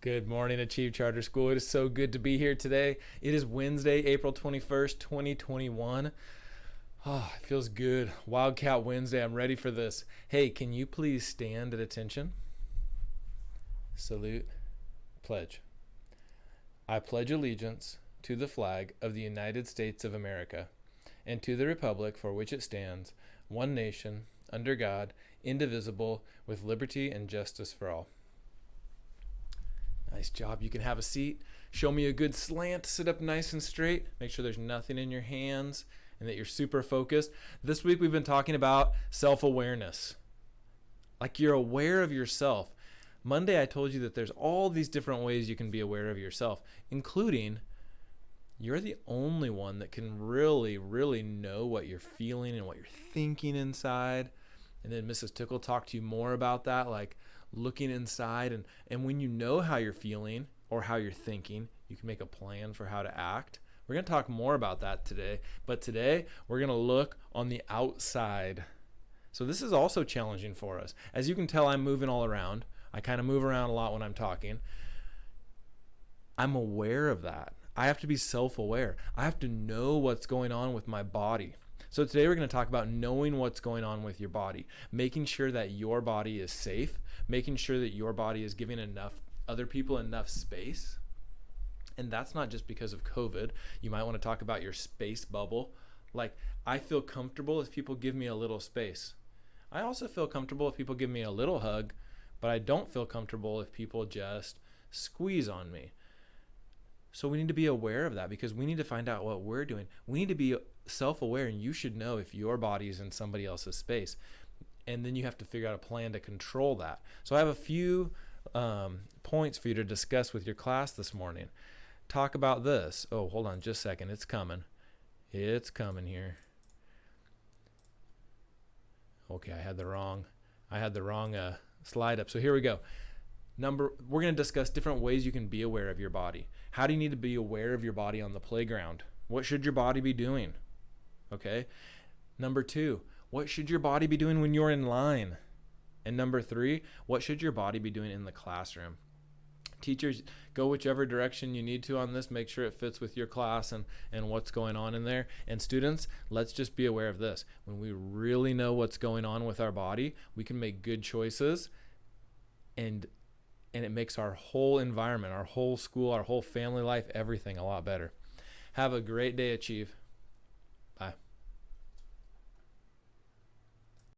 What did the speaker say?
Good morning, Achieve Charter School. It is so good to be here today. It is Wednesday, April 21st, 2021. Oh, it feels good. Wildcat Wednesday. I'm ready for this. Hey, can you please stand at attention? Salute. Pledge. I pledge allegiance to the flag of the United States of America and to the republic for which it stands, one nation, under God, indivisible, with liberty and justice for all. Nice job. You can have a seat. Show me a good slant. Sit up nice and straight. Make sure there's nothing in your hands and that you're super focused. This week we've been talking about self-awareness. Like you're aware of yourself. Monday I told you that there's all these different ways you can be aware of yourself, including you're the only one that can really know what you're feeling and what you're thinking inside. And then Mrs. Tickle talked to you more about that, like looking inside. And when you know how you're feeling or how you're thinking, you can make a plan for how to act. We're going to talk more about that today. But today, we're going to look on the outside. So this is also challenging for us. As you can tell, I'm moving all around. I kind of move around a lot when I'm talking. I'm aware of that. I have to be self-aware. I have to know what's going on with my body. So today we're going to talk about knowing what's going on with your body, making sure that your body is safe, making sure that your body is giving other people enough space. And that's not just because of COVID. You might want to talk about your space bubble. Like, I feel comfortable if people give me a little space. I also feel comfortable if people give me a little hug, but I don't feel comfortable if people just squeeze on me. So we need to be aware of that because we need to find out what we're doing. We need to be self-aware, and you should know if your body is in somebody else's space. And then you have to figure out a plan to control that. So I have a few points for you to discuss with your class this morning. Talk about this. Oh, hold on just a second. It's coming. It's coming here. Okay, I had the wrong slide up. So here we go. We're going to discuss different ways you can be aware of your body. How do you need to be aware of your body on the playground? What should your body be doing? Okay. Number 2, what should your body be doing when you're in line? And number 3, what should your body be doing in the classroom? Teachers, go whichever direction you need to on this. Make sure it fits with your class and what's going on in there. And students, let's just be aware of this. When we really know what's going on with our body, we can make good choices, and it makes our whole environment, our whole school, our whole family life, everything a lot better. Have a great day, Achieve.